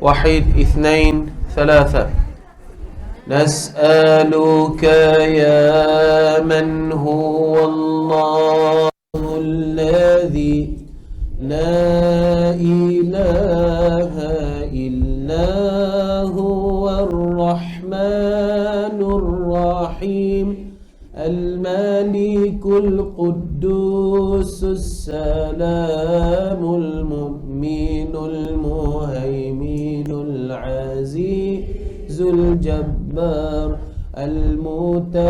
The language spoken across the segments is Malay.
واحد اثنين ثلاثة. نسألك يا من هو الله الذي لا إله إلا هو الرحمن الرحيم الملك القدوس السلام المؤمن المهيمن العزيز الجبار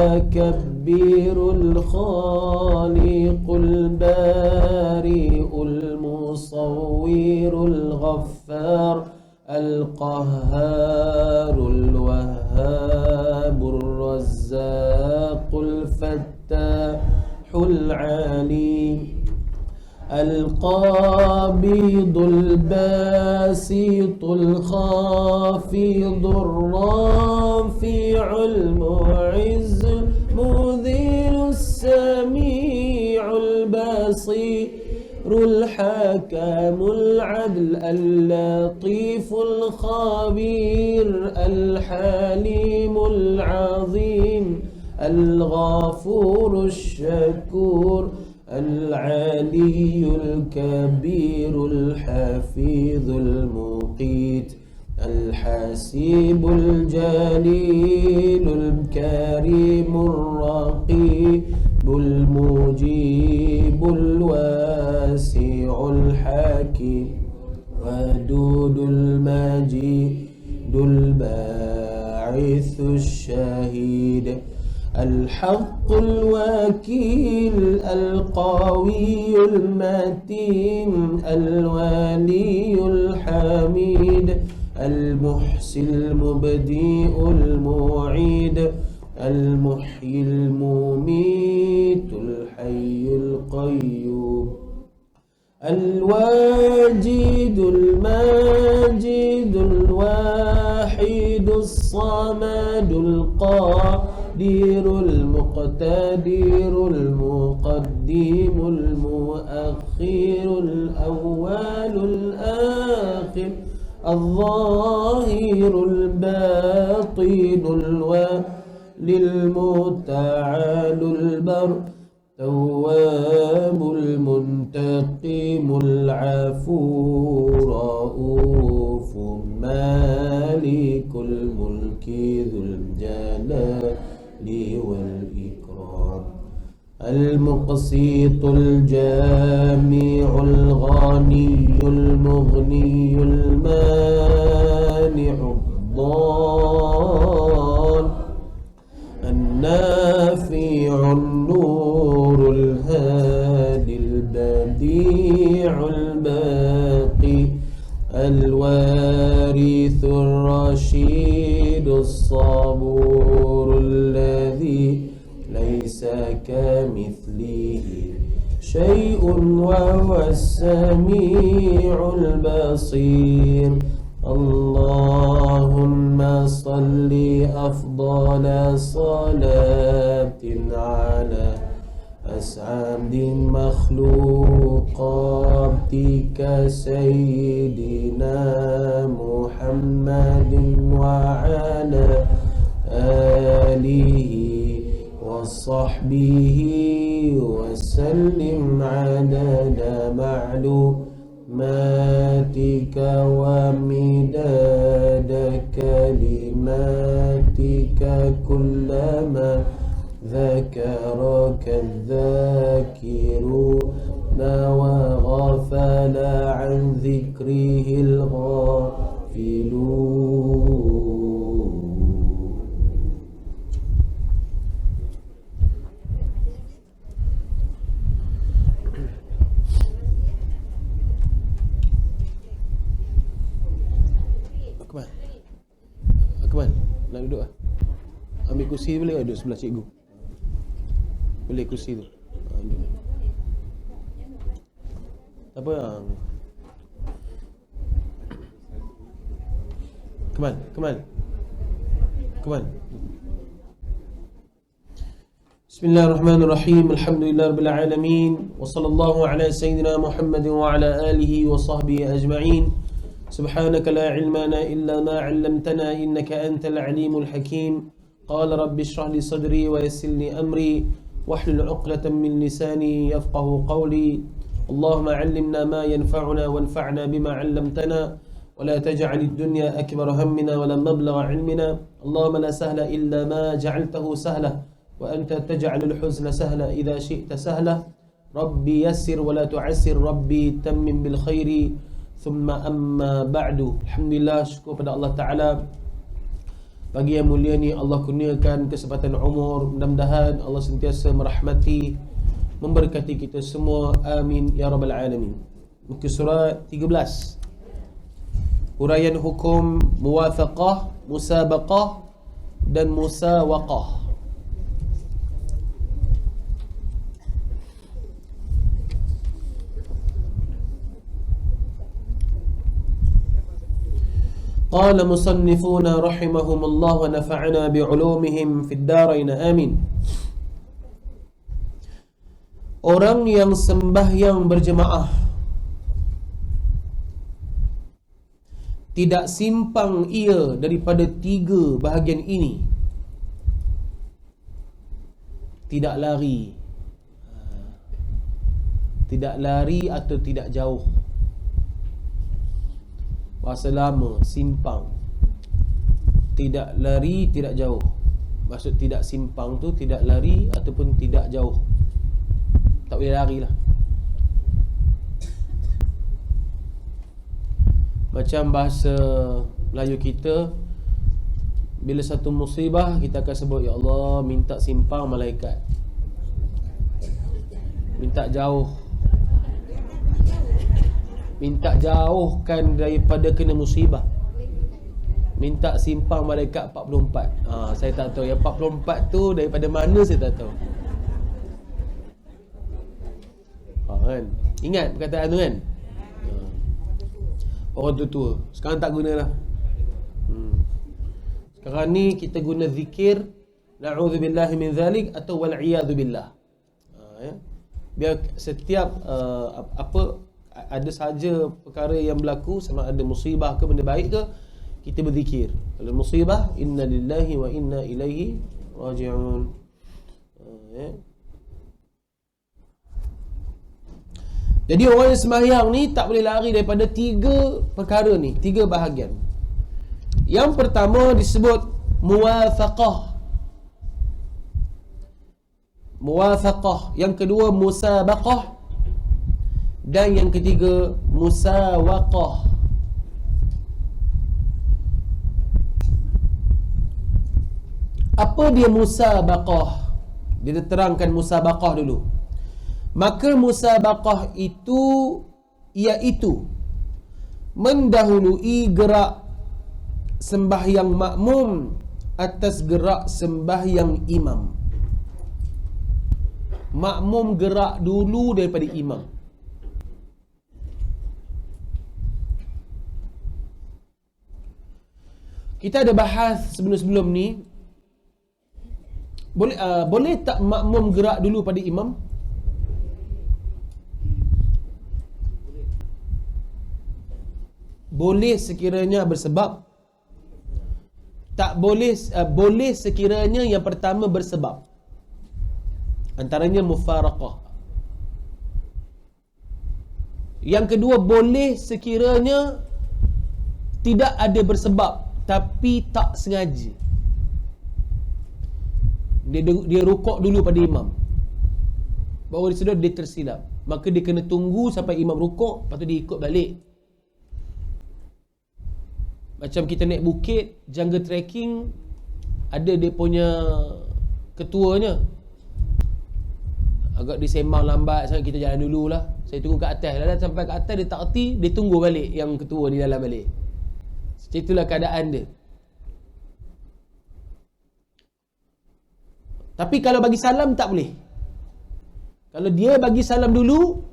المتكبر الخالق البارئ المصور الغفار القهار الوهاب الرزاق الفتاح العليم القابض الباسط الخافض الرافع المعز المذل السميع البصير الحكم العدل اللطيف الخبير الحليم العظيم الغفور الشكور العلي الكبير الحفيظ المقيت الحسيب الجليل الكريم الرقيب المجيب الواسع الحكيم ودود المجيد الباعث الشهيد الحق الوكيل القوي المتين الولي الحميد المحسي المبدئ المعيد المحيي المميت الحي القيوم الواجد الماجد الواحد الصمد القادر المقتدر المقدم المؤخر الأول الآخر الظاهر الباطن الوالي المتعال البر تواب المنتقم العفو رؤوف مالك الملك ذو الجلال والإكرام المقسط الجامع الغني المغني المانع الضال النافع النور الهادي البديع الباقي الوارث الرشيد الصبور الذي ليس كمثله شيء وهو السميع البصير اللهم صل أفضل صلاة على أسعد مخلوقاتك سيدنا محمد وعلى آله وصحبه وسلم عدد معلوماتك ومداد كلماتك كلما ذكرك الذاكرون وغفل عن ذكره الغافلون. Akmal, nak duduk lah. Ambil kursi boleh duduk sebelah cikgu. Boleh kursi tu. Apa yang Kemal. Bismillahirrahmanirrahim. Alhamdulillahirabbil alamin. Wa sallallahu ala sayyidina Muhammadin wa ala alihi wa sahbihi ajma'in. Subhanaka la ilma lana illa ma 'allamtana innaka antal alimul hakim. Qala rabbi shrah li sadri wa yassir li amri wahlul 'uqdatam min lisani yafqahu qawli. Allahumma 'allimna ma yanfa'una wanfa'na bima 'allamtana wa la taj'al ad-dunya akbar hammina wa la mablagha 'ilmina. Allahumma la sahla illa ma ja'altahu sahla wa anta taj'alul huzna sahla idza syi'ta sahla. Rabbi yassir wa la tu'assir, Rabbi tammim bil khairi. Thumma amma ba'du. Alhamdulillah, syukur pada Allah Ta'ala. Pagi yang mulia ni Allah kurniakan kesempatan umur. Mudah-mudahan Allah sentiasa merahmati, memberkati kita semua. Amin ya rabbal alamin. Muka surat 13. Huraian hukum muwathaqah, musabaqah dan musawaqah. قال مصنفون رحمهم الله ونفعنا بعلومهم في الدارين آمين. Orang yang sembahyang berjemaah tidak simpang ia daripada tiga bahagian ini. Tidak lari. Tidak lari atau tidak jauh. Bahasa lama, simpang. Tidak lari, tidak jauh. Maksud tidak simpang tu tidak lari ataupun tidak jauh. Tak boleh lari lah. Macam bahasa Melayu kita, bila satu musibah kita akan sebut, ya Allah, minta simpang malaikat, minta jauh, minta jauhkan daripada kena musibah, minta simpang malaikat 44. Saya tak tahu yang 44 tu daripada mana, saya tak tahu. Kan? Ingat perkataan tu kan? Orang tua-tua sekarang tak guna dah. Sekarang ni kita guna zikir na'udzubillahi min zalik atau wal'iyadzubillah. Ya? Biar setiap ada saja perkara yang berlaku, sama ada musibah ke benda baik ke, kita berzikir. Kalau musibah, inna lillahi wa inna ilaihi raji'un. Ya. Jadi orang yang sembahyang ni tak boleh lari daripada tiga perkara ni, tiga bahagian. Yang pertama disebut muwathaqah. Muwathaqah. Yang kedua musabaqah. Dan yang ketiga musawaqah. Apa dia musabaqah? Dia terangkan musabaqah dulu. Maka musabaqah itu iaitu mendahului gerak sembahyang makmum atas gerak sembahyang imam. Makmum gerak dulu daripada imam. Kita ada bahas sebelum-sebelum ni, boleh tak makmum gerak dulu pada imam? Boleh sekiranya bersebab. Tak boleh, boleh sekiranya yang pertama bersebab. Antaranya mufaraqah. Yang kedua, boleh sekiranya tidak ada bersebab tapi tak sengaja. Dia rukuk dulu pada imam, baru dia sedar dia tersilap, maka dia kena tunggu sampai imam rukuk, lepas tu dia ikut balik. Macam kita naik bukit, jungle trekking, ada dia punya ketuanya, agak disembang lambat sangat, kita jalan dululah. Saya tunggu kat atas lah, sampai kat atas dia tak erti, dia tunggu balik yang ketua di dalam balik. Macam itulah keadaan dia. Tapi kalau bagi salam tak boleh. Kalau dia bagi salam dulu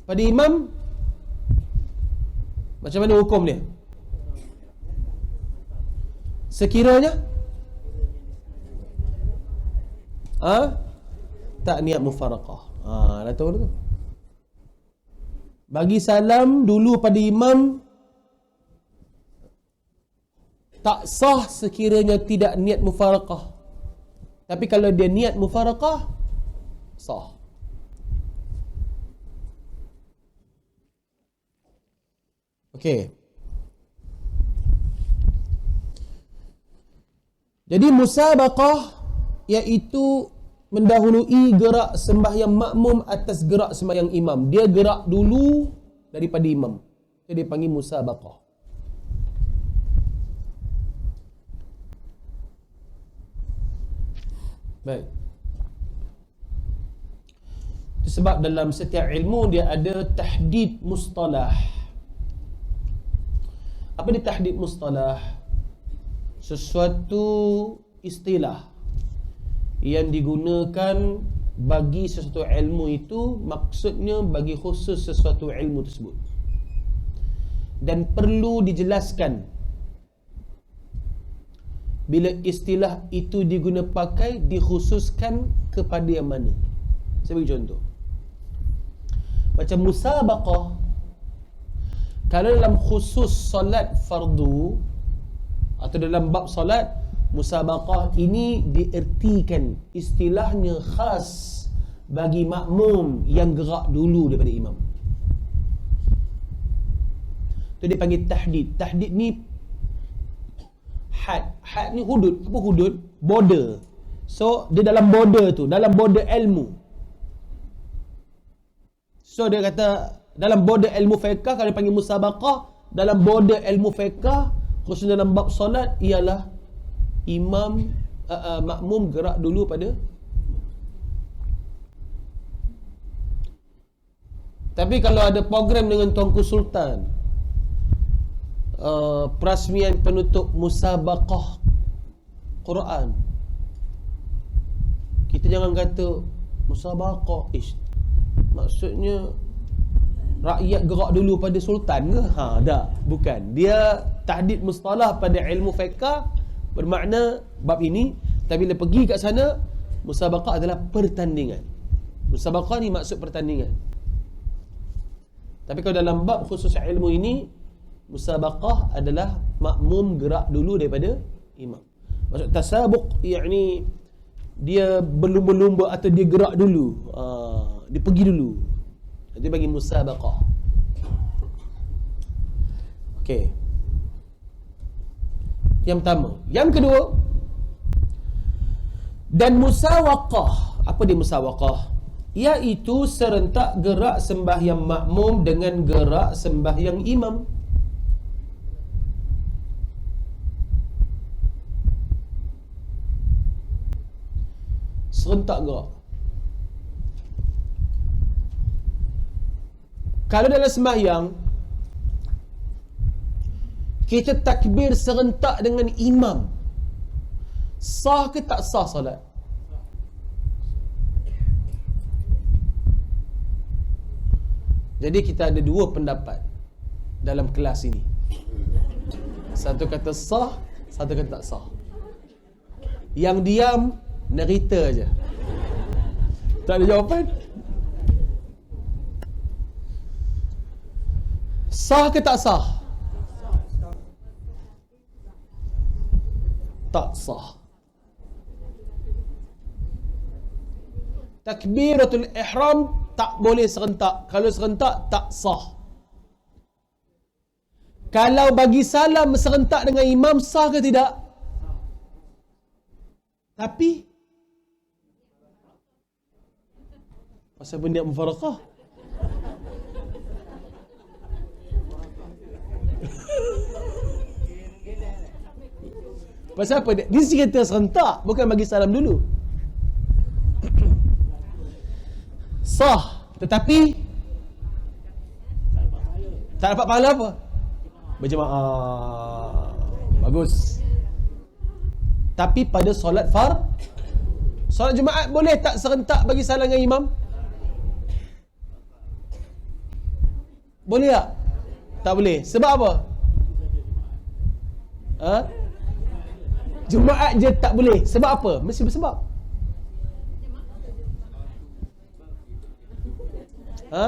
pada imam, macam mana hukum dia? Sekiranya tak niat mufaraqah. Dah tahu tu. Bagi salam dulu pada imam tak sah sekiranya tidak niat mufaraqah. Tapi kalau dia niat mufaraqah, sah. Okey. Jadi musabaqah iaitu mendahului gerak sembahyang makmum atas gerak sembahyang imam. Dia gerak dulu daripada imam. Jadi dia panggil musabaqah. Baik. Itu sebab dalam setiap ilmu dia ada tahdid mustalah. Apa dia tahdid mustalah? Sesuatu istilah yang digunakan bagi sesuatu ilmu itu, maksudnya bagi khusus sesuatu ilmu tersebut, dan perlu dijelaskan bila istilah itu diguna pakai, dikhususkan kepada yang mana. Saya bagi contoh. Macam musabaqah, kalau dalam khusus solat fardu atau dalam bab solat, musabaqah ini diertikan istilahnya khas bagi makmum yang gerak dulu daripada imam. Itu dia panggil tahdid. Tahdid ni had. Had ni hudud. Apa hudud? Border. So dia dalam border tu, dalam border ilmu. So dia kata dalam border ilmu fiqh, kalau dia panggil musabaqah, dalam border ilmu fiqh, khususnya dalam bab solat, ialah imam makmum gerak dulu pada. Tapi kalau ada program dengan Tuanku Sultan, perasmian penutup musabaqah Quran, kita jangan kata musabaqah, maksudnya rakyat gerak dulu pada sultan ke? Tak, bukan. Dia tahdid mustalah pada ilmu fiqh bermakna bab ini, tapi bila pergi kat sana, musabaqah adalah pertandingan. Musabaqah ni maksud pertandingan. Tapi kalau dalam bab khusus ilmu ini, musabaqah adalah makmum gerak dulu daripada imam. Maksud tasabuq, yakni dia berlumba-lumba atau dia gerak dulu, dia pergi dulu. Dia bagi musabaqah. Okey. Yang pertama. Yang kedua, dan musawaqah. Apa dia musawaqah? Iaitu serentak gerak sembahyang makmum dengan gerak sembahyang imam. Serentak gerak. Kalau dalam sembahyang kita takbir serentak dengan imam, sah ke tak sah solat? Jadi kita ada dua pendapat dalam kelas ini. Satu kata sah, satu kata tak sah. Yang diam narita aja, tak ada jawapan. Sah ke tak sah? Tak sah. Takbiratul ihram tak boleh serentak. Kalau serentak tak sah. Kalau bagi salam serentak dengan imam, sah ke tidak? Tapi pasal benda mufaraqah. Pasal apa? Dia cerita serentak, bukan bagi salam dulu. Sah, tetapi tak dapat pahala apa? Berjemaah. Bagus. Tapi pada solat Solat Jumaat boleh tak serentak bagi salam dengan imam? Boleh tak? Tak boleh. Sebab apa? Ha? Jumaat je tak boleh. Sebab apa? Mesti bersebab. Ha?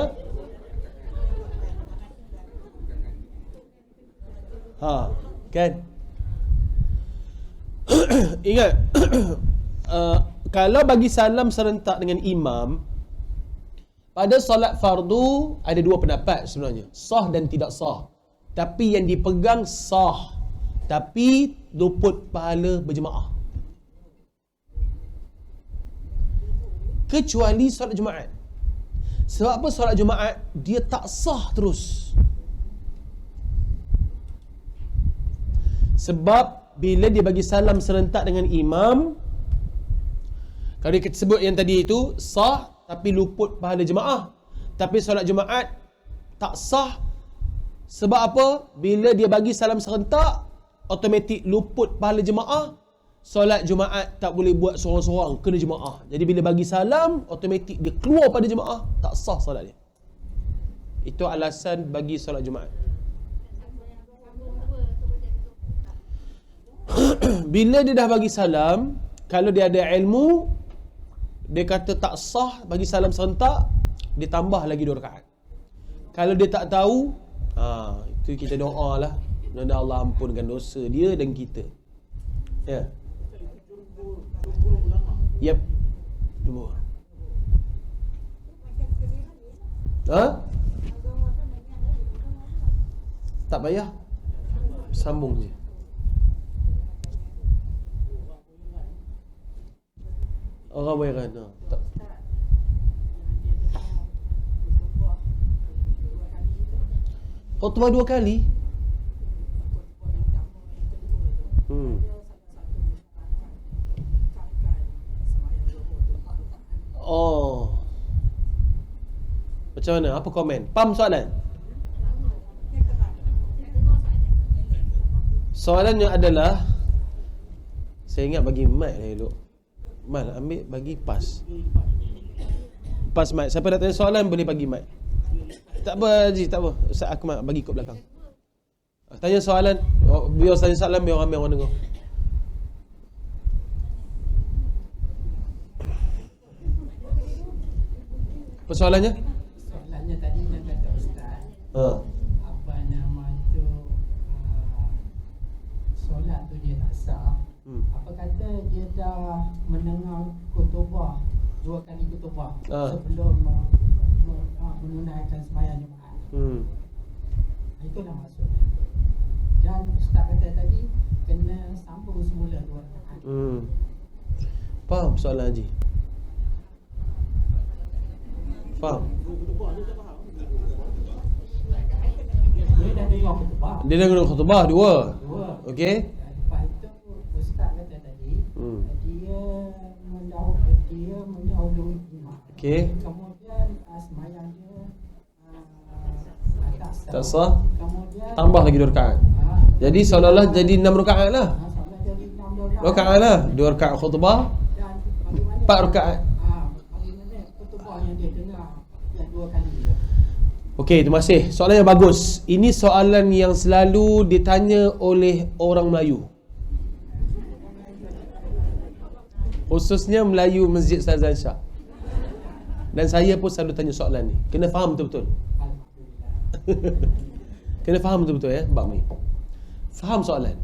Ha, kan? Ingat kalau bagi salam serentak dengan imam pada solat fardu ada dua pendapat sebenarnya, sah dan tidak sah. Tapi yang dipegang sah, tapi luput pahala berjemaah. Kecuali solat Jumaat. Sebab apa solat Jumaat dia tak sah terus? Sebab bila dia bagi salam serentak dengan imam, kalau dia sebut yang tadi itu sah tapi luput pahala jemaah. Tapi solat Jumaat tak sah. Sebab apa? Bila dia bagi salam serentak, automatik luput pahala jemaah. Solat Jumaat tak boleh buat seorang-seorang, kena jemaah. Jadi bila bagi salam, automatik dia keluar pada jemaah, tak sah solat dia. Itu alasan bagi solat Jumaat. Bila dia dah bagi salam, kalau dia ada ilmu, dia kata tak sah bagi salam serentak, dia tambah lagi 2 rakaat. Kalau dia tak tahu, itu kita doa lah, mudah Allah ampunkan dosa dia dan kita. Ya. Yep. Jumpa. Ha? Tak payah. Sambung je. Orang bayaran. Tak. Khutbah 2 kali. Oh. Macam mana? Apa komen? Faham soalan? Soalannya adalah, saya ingat bagi mic lah elok. Mal ambil bagi pas. Pas mic. Siapa nak tanya soalan boleh bagi mic. Tak apa Haji, tak apa. Ustaz Akmal bagi kat belakang. Tanya soalan, biar tanya soalan biar ramai orang dengar. Apa soalannya? Soalannya tadi yang kata Ustaz, apa nama tu, solat tu dia tak sah. Apa kata dia dah mendengar khutbah 2 kali khutbah sebelum menunaikan sembahyang Jumaat. Itulah maksudnya. Dan Ustaz kata tadi kena sambung semula 2 rakaat. Faham soalan Haji? Faham? Dia dah dengar khutbah. Dia dah dengar khutbah 2. Okey. Lepas itu Ustaz kata tadi dia mendahului imam. Okey. Kemudian sembahyang dia Tak sah. Kemudian Tambah lagi 2 rakaat. Jadi seolah-olah jadi 6 rakaat lah. solat jadi 6 Rakaat lah. 2 rakaat khutbah, dan bagaimana 4 rakaat. bagaimana khutbah yang dia dengar yang 2 kali dia. Okey, terima kasih. Soalan yang bagus. Ini soalan yang selalu ditanya oleh orang Melayu. Khususnya Melayu Masjid Ustaz Shah. Dan saya pun selalu tanya soalan ni. Kena faham betul-betul. Kena faham betul-betul ya, bab ni. Faham soalan.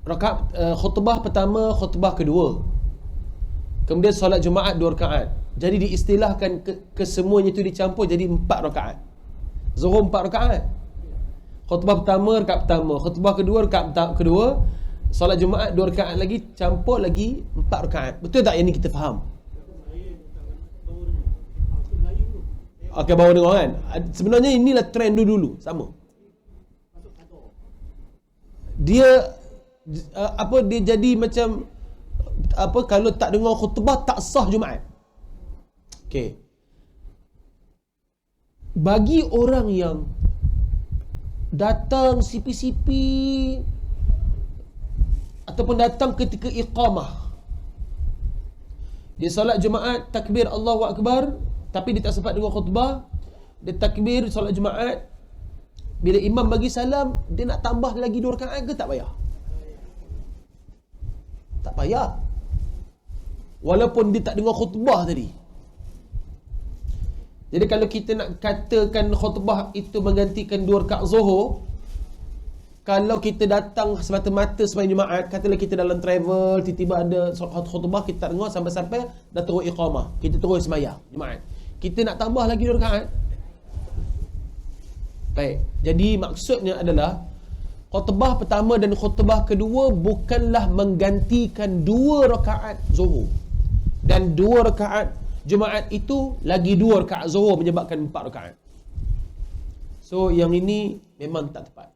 Rakaat khutbah pertama, khutbah kedua. Kemudian solat Jumaat 2 rakaat. Jadi diistilahkan kesemuanya itu dicampur jadi 4 rakaat. Zuhur 4 rakaat. Khutbah pertama rakaat pertama, khutbah kedua rakaat kedua, solat Jumaat 2 rakaat lagi, campur lagi 4 rakaat. Betul tak yang ni kita faham? Okey, baru dengar kan? Sebenarnya inilah trend dulu sama. Dia dia jadi macam kalau tak dengar khutbah tak sah Jumaat. Okey. Bagi orang yang datang sipi-sipi ataupun datang ketika iqamah, Dia solat Jumaat, takbir Allahu Akbar, tapi dia tak sempat dengar khutbah. Dia takbir solat Jumaat, bila imam bagi salam, dia nak tambah lagi 2 rakaat ke tak payah? Tak payah. Walaupun dia tak dengar khutbah tadi. Jadi kalau kita nak katakan khutbah itu menggantikan 2 rakaat Zuhur, kalau kita datang semata-mata sembahyang Jumaat, katalah kita dalam travel, tiba-tiba ada khutbah, kita tak dengar sampai-sampai dah terus iqamah, kita terus sembahyang Jumaat, kita nak tambah lagi 2 rakaat. Baik, jadi maksudnya adalah khutbah pertama dan khutbah kedua bukanlah menggantikan 2 rakaat Zuhur, dan 2 rakaat Jumaat itu lagi 2 rakaat Zuhur menyebabkan 4 rakaat. So yang ini memang tak tepat.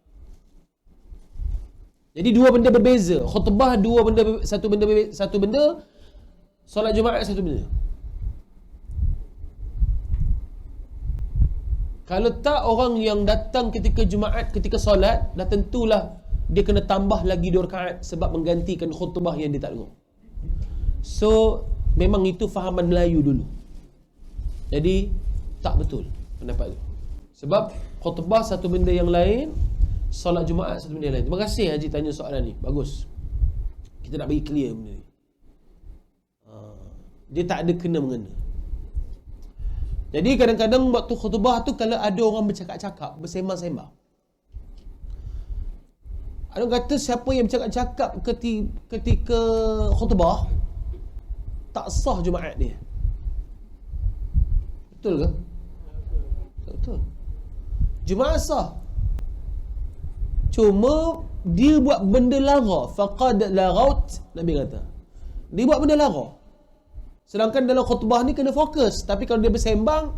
Jadi 2 benda berbeza. Khutbah 2 benda, satu benda, solat Jumaat satu benda. Kalau tak, orang yang datang ketika Jumaat, ketika solat, dah tentulah dia kena tambah lagi 2 rakaat sebab menggantikan khutbah yang dia tak dengar. So memang itu fahaman Melayu dulu. Jadi tak betul pendapat itu. Sebab khutbah satu benda yang lain, solat Jumaat satu benda yang lain. Terima kasih Haji tanya soalan ni. Bagus. Kita nak bagi clear benda ni. Dia tak ada kena-mengena. Jadi kadang-kadang waktu khutbah tu, kalau ada orang bercakap-cakap, bersembang-sembang, ada orang kata siapa yang bercakap-cakap ketika khutbah, tak sah Jumaat dia. Betul ke? Tak betul. Jumaat sah, cuma dia buat benda lara. Faqad lagaut, Nabi kata, dia buat benda lara. Sedangkan dalam khutbah ni kena fokus. Tapi kalau dia bersembang,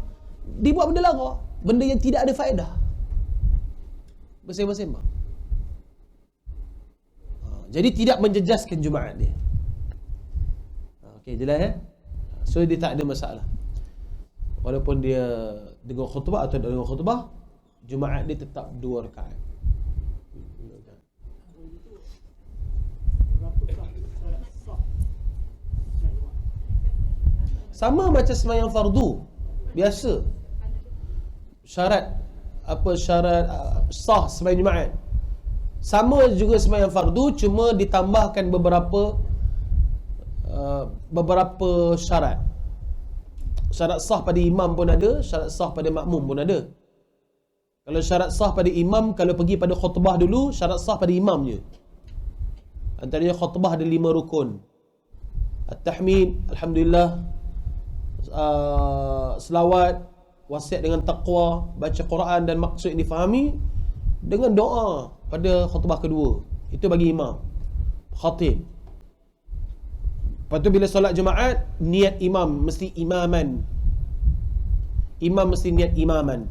dia buat benda lara, benda yang tidak ada faedah. Bersembang-sembang. Jadi tidak menjejaskan Jumaat dia. Okey, jelas ya? So dia tak ada masalah. Walaupun dia dengar khutbah atau tak dengar khutbah, Jumaat dia tetap 2 rakaat. Sama macam sembahyang fardu biasa. Syarat sah sembahyang Jumaat. Sama juga sembahyang fardu, cuma ditambahkan beberapa syarat. Syarat sah pada imam pun ada, syarat sah pada makmum pun ada. Kalau syarat sah pada imam, kalau pergi pada khutbah dulu, syarat sah pada imam je. Antaranya khutbah ada 5 rukun. At-tahmid, alhamdulillah, selawat, wasiat dengan taqwa, baca Quran dan maksud yang difahami, dengan doa pada khutbah kedua. Itu bagi imam, khatib. Lepas tu bila solat Jumaat, niat imam mesti imaman. Imam mesti niat imaman.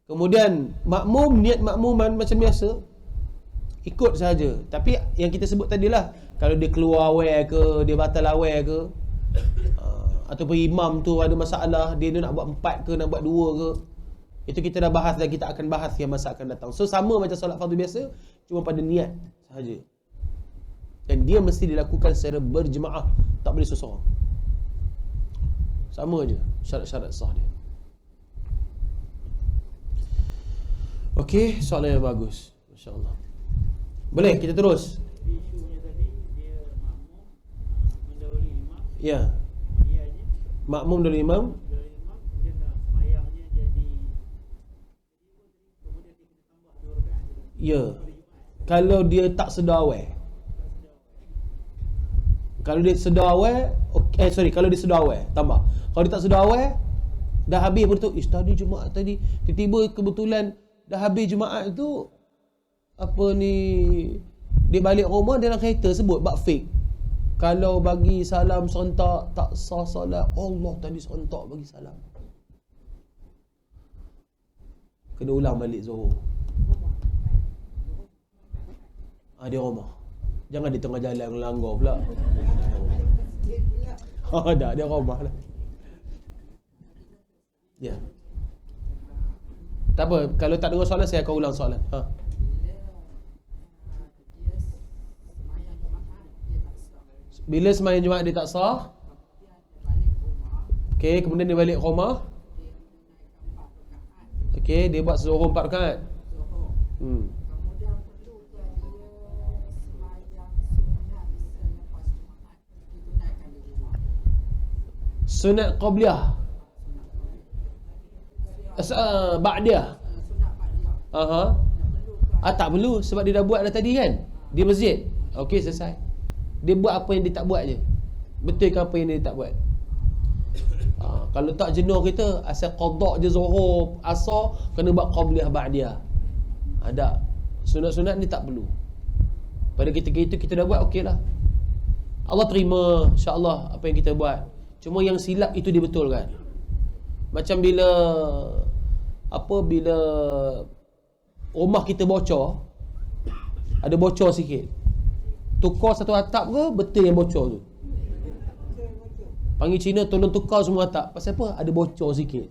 Kemudian makmum niat makmuman macam biasa, ikut saja. Tapi yang kita sebut tadilah, kalau dia keluar awal ke, dia batal awal ke, ataupun imam tu ada masalah, dia nak buat 4 ke, nak buat 2 ke, itu kita dah bahas dan kita akan bahas yang masa akan datang. So sama macam solat fardu biasa, cuma pada niat sahaja. Dan dia mesti dilakukan secara berjemaah, tak boleh seorang. Sama je syarat-syarat sah dia. Okey, soalan yang bagus, masya-Allah. Boleh kita terus? Isunya tadi dia makmum mendahului imam. Ya. Dia je Makmum dari imam. kemudian dah sembahyangnya jadi kemudian dia kena tambah 2 rakaat. Ya. Kalau dia tak sedar awal. Kalau dia sedar awal, kalau dia sedar awal, tambah. Kalau dia tak sedar awal, dah habis pun tu, tadi Jumaat tadi, tiba-tiba kebetulan dah habis Jumaat tu, apa ni, dia balik rumah dalam kereta sebut bab fik. Kalau bagi salam serentak tak sah solat. Allah tadi serentak bagi salam. Kena ulang balik Zuhur. Dia rumah. Jangan di tengah jalan langgar pula. Dah dia rumah lah. Ya. Tak apa, kalau tak dengar soalan saya akan ulang soalan. Bila sembahyang Jumaat dia tak sah, okey, kemudian dia balik rumah. Okey, dia buat zuhur 4 rakaat. Kemudian perlu dia sembahyang sunat selepas Jumaat. Ditunaikan di rumah. Sunat qabliyah. Ba'diyah. Sunat ba'diyah. Aha. Tak perlu sebab dia dah buat dah tadi kan. Di masjid. Okey, selesai. Dia buat apa yang dia tak buat je. Betul ke apa yang dia tak buat? Kalau tak jenuh kita, asal qada je zuhur, asar, kena buat qabliyah ba'diyah. Ada. Sunat-sunat ni tak perlu. Pada ketika itu kita dah buat, okey lah. Allah terima insya-Allah apa yang kita buat. Cuma yang silap itu dibetulkan. Macam bila rumah kita bocor, ada bocor sikit, tukar satu atap ke, betul yang bocor tu. Panggil Cina tolong tukar semua atap. Pasal apa? Ada bocor sikit.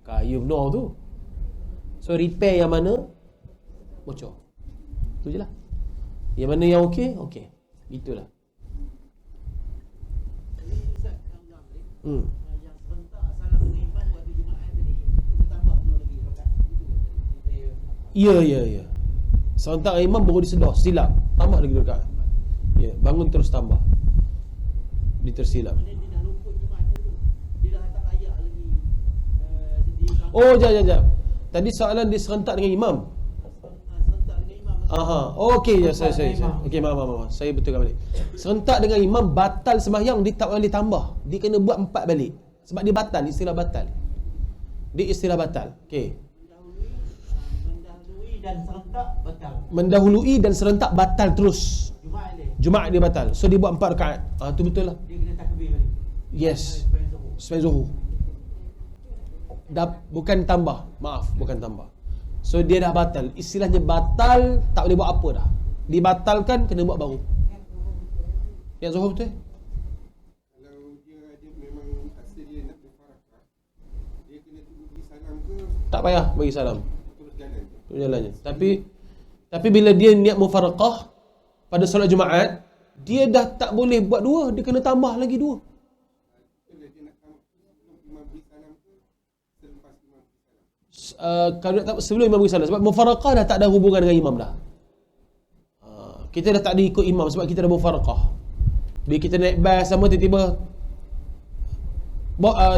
Kaya benar tu. So repair yang mana bocor. Tu je lah. Yang mana yang okey, okey. Itulah. Yang serentak salam dengan imam waktu Jumaat tadi, kita tambah dua lagi rakaat. Ya. Serentak imam baru disedar, silap, tambah lagi rakaat. Ya, bangun terus tambah. Dia tersilap. Kemudian dia dah luput Jumaatnya tu. Dia dah tak layak lagi di Oh, jap. Tadi soalan dia serentak dengan imam. serentak dengan imam. Aha. Okey, ya, saya. Okey, maaf. Saya betulkan balik. Serentak dengan imam batal sembahyang, dia tak boleh tambah. Dia kena buat 4 balik. Sebab dia batal, istilah batal. Dia istilah batal. Okey. Mendahului dan serentak batal. Mendahului dan serentak batal terus. Jumaat Dia batal. So dia buat 4 rakaat. Tu betul lah. dia kena takbir balik. Yes. Sembahyang zuhur. Sembahyang zuhur. Bukan tambah. Maaf, bukan tambah. So dia dah batal. Istilahnya batal, tak boleh buat apa dah. Dibatalkan, kena buat baru. Yang zuhur betul? Kalau dia memang asal dia nak berfarakah, dia kena tunggu bagi salam ke Tak payah bagi salam. terus jalan? Terus jalannya. Tapi bila dia niat mufaraqah pada solat Jumaat, dia dah tak boleh buat 2, dia kena tambah lagi 2. Betul dia nak tambah sebelum imam beri salam ke selepas imam beri salam? Kalau nak sebelum imam bagi salam, sebab mufaraqah dah tak ada hubungan dengan imam dah. Kita dah tak ada ikut imam sebab kita dah mufaraqah. Bila kita naik bas sama tiba-tiba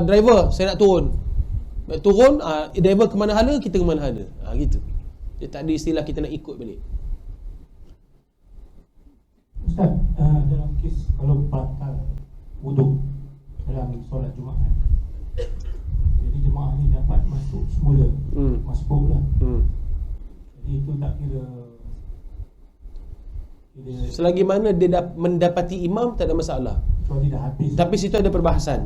driver saya nak turun. Nak turun, driver ke mana hala, kita ke mana hala. Gitu. Dia tak ada istilah kita nak ikut balik. Ustaz, dalam kes kalau batal wuduk dalam solat Jumaat, jadi jemaah ni dapat masuk semula, masbuk lah. Jadi itu tak kira Selagi mana dia mendapati imam, tak ada masalah. kecuali dah habis. Tapi situ ada perbahasan.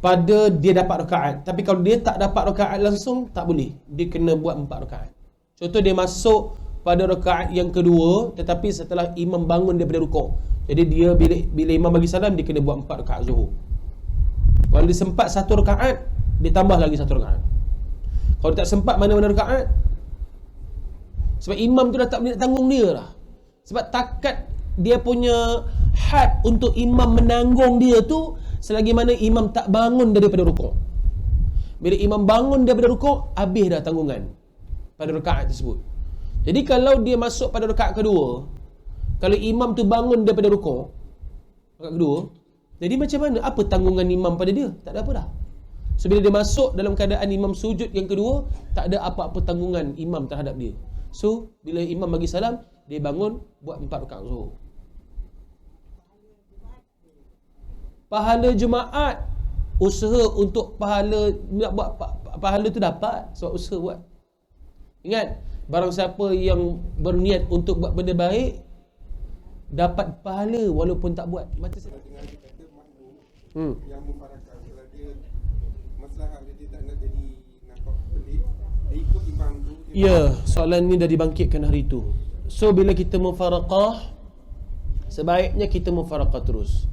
Pada dia dapat rakaat. Tapi kalau dia tak dapat rakaat langsung, tak boleh. Dia kena buat 4 rakaat. Contoh dia masuk pada rakaat yang kedua, tetapi setelah imam bangun daripada rukuk. Jadi dia bila imam bagi salam, dia kena buat 4 rakaat zuhur. Kalau dia sempat 1 rakaat, dia tambah lagi 1 rakaat. Kalau dia tak sempat mana-mana rakaat, sebab imam tu dah tak boleh nak tanggung dia dah. Sebab takat dia punya had untuk imam menanggung dia tu selagi mana imam tak bangun daripada rukuk. Bila imam bangun daripada rukuk, habis dah tanggungan pada rakaat tersebut. Jadi kalau dia masuk pada rakaat kedua, kalau imam tu bangun daripada rukuk, rakaat kedua, jadi macam mana? Apa tanggungan imam pada dia? Tak ada apa dah. So bila dia masuk dalam keadaan imam sujud yang kedua, tak ada apa-apa tanggungan imam terhadap dia. So bila imam bagi salam, dia bangun buat 4 rakaat zuhur. Pahala Jumaat, usaha untuk pahala nak buat pahala tu dapat sebab usaha buat. Ingat, barang siapa yang berniat untuk buat benda baik dapat pahala walaupun tak buat. Macam saya Dengan dia kata makmum yang mufarakah, kalau dia masalah dia tak nak jadi nampak pelik, dia ikut imam tu. Ya, soalan ni dah dibangkitkan hari itu. So bila kita mufaraqah, sebaiknya kita mufaraqah terus.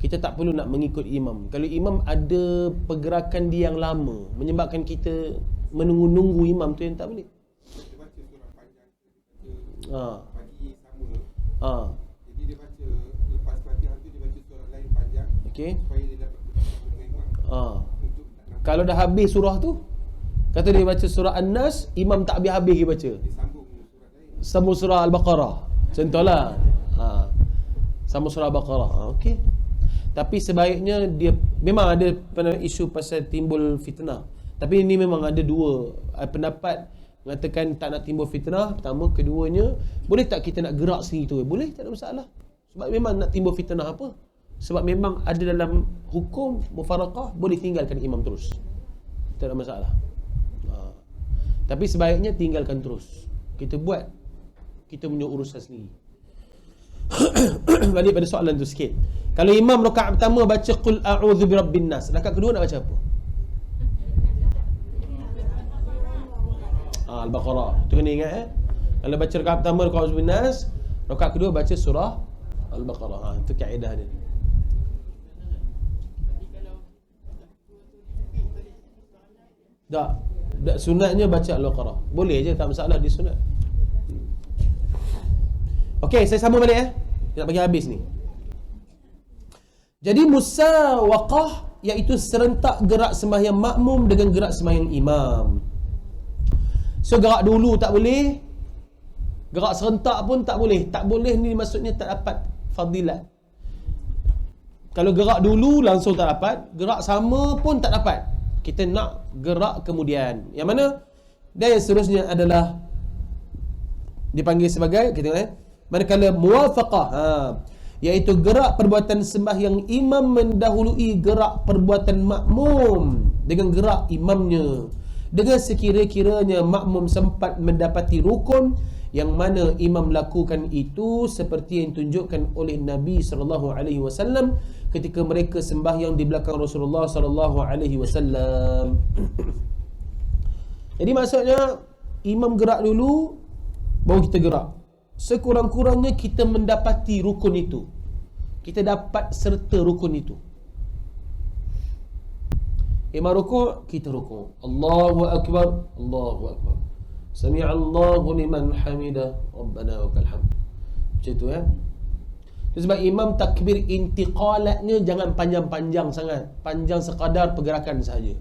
Kita tak perlu nak mengikut imam. Kalau imam ada pergerakan dia yang lama menyebabkan kita menunggu-nunggu imam tu, yang tak boleh. Dia baca surah panjang, dia baca pagi sama. Jadi dia baca lepas Okey. supaya dia dapat bersama dengan imam untuk tak nampak Kalau dah habis surah tu, kata dia baca surah An-Nas, imam tak habis-habis dia baca. dia sambung surat lain. Sambung surah Al-Baqarah. Contohlah. Sambung surah Al-Baqarah. Okey. Tapi sebaiknya dia memang ada isu pasal timbul fitnah. Tapi ini memang ada dua pendapat mengatakan tak nak timbul fitnah. Pertama, keduanya, boleh tak kita nak gerak sendiri tu? Boleh, tak ada masalah. Sebab memang nak timbul fitnah apa? Sebab memang ada dalam hukum mufaraqah, boleh tinggalkan imam terus. Tak ada masalah. Tapi sebaiknya tinggalkan terus. Kita buat kita punya urusan sendiri. Balik pada soalan tu sikit. Kalau imam rakaat pertama baca qul a'udzu birabbin nas, rakaat kedua nak baca apa? Al-Baqarah. Tu kena ingat Kalau baca rakaat pertama rakaat a'udzu birabbin nas, rakaat kedua baca surah Al-Baqarah. Itu kaedah dia. Tak, sunatnya baca Al-Baqarah. Boleh je, tak masalah di sunat. Okey, saya sambung balik nak bagi habis ni. Jadi musawaqah iaitu serentak gerak sembahyang makmum dengan gerak sembahyang imam. So gerak dulu tak boleh, gerak serentak pun tak boleh. Tak boleh ni maksudnya tak dapat fadilat. Kalau gerak dulu langsung tak dapat, gerak sama pun tak dapat. Kita nak gerak kemudian. Yang mana? Dan yang seterusnya adalah dipanggil sebagai, kita tengok manakala muwafaqah, iaitu gerak perbuatan sembahyang imam mendahului gerak perbuatan makmum dengan gerak imamnya, dengan sekira-kiranya makmum sempat mendapati rukun yang mana imam lakukan itu seperti yang ditunjukkan oleh Nabi SAW ketika mereka sembahyang di belakang Rasulullah SAW. Jadi maksudnya imam gerak dulu baru kita gerak. Sekurang-kurangnya kita mendapati rukun itu, kita dapat serta rukun itu. Imam rukuk, kita rukuk. Allahu Akbar, Allahu Akbar. Sami'allahu liman hamidah, Rabbana wa lakal hamd. Macam itu sebab imam takbir intiqalatnya jangan panjang-panjang sangat, panjang sekadar pergerakan sahaja.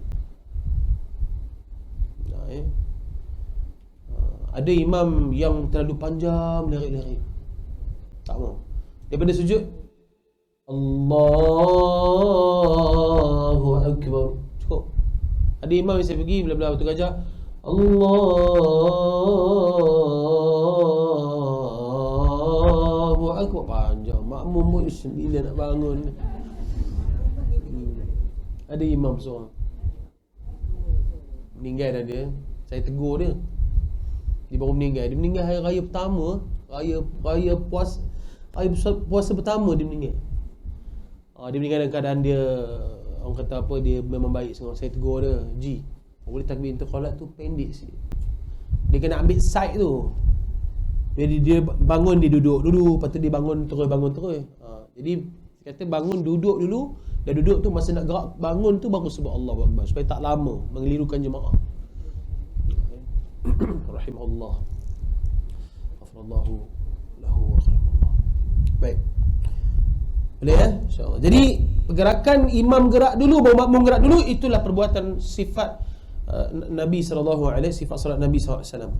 Ada imam yang terlalu panjang lerik-lerik, tak mau. Daripada sujud Allahu Akbar, cukup. Ada imam yang saya pergi bila-bila waktu gajah Allahu Akbar, panjang. Makmum pun sendiri nak bangun. Ada imam seorang meninggal dah dia. Saya tegur dia. Dia baru meninggal. Dia meninggal hari raya pertama, raya puasa pertama dia meninggal. Dia meninggal dalam keadaan dia, orang kata apa, dia memang baik sangat. Saya tegur dia, Ji, boleh takbir intiqalat tu pendek sikit. Dia kena ambil side tu. Jadi dia bangun, dia duduk dulu, lepas tu dia bangun terus. Jadi kata bangun duduk dulu, dah duduk tu masa nak gerak bangun tu baru sebut Allahu Akbar supaya tak lama mengelirukan jemaah. Rahimahullah, ghafarallahu lahu wa rahimahullah. Baik, boleh InsyaAllah. Jadi pergerakan imam gerak dulu baru makmum gerak dulu, itulah perbuatan sifat Nabi SAW, sifat salat Nabi SAW.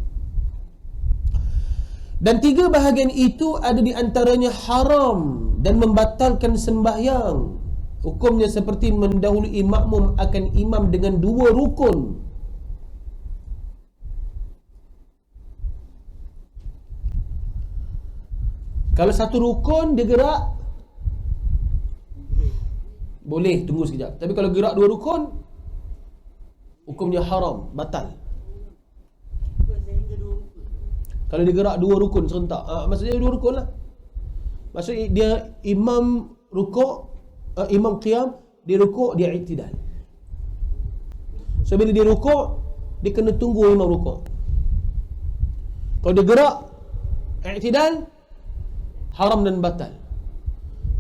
Dan tiga bahagian itu ada di antaranya haram dan membatalkan sembahyang. Hukumnya seperti mendahului makmum akan imam dengan dua rukun. Kalau satu rukun dia gerak, boleh tunggu sekejap. Tapi kalau gerak dua rukun, hukumnya haram, batal. Kalau dia gerak dua rukun serentak, maksudnya dua rukun lah. Maksudnya dia imam rukuk, imam qiyam, dia rukuk, dia i'tidal. So bila dia rukuk, dia kena tunggu imam rukuk. Kalau dia gerak i'tidal, haram dan batal.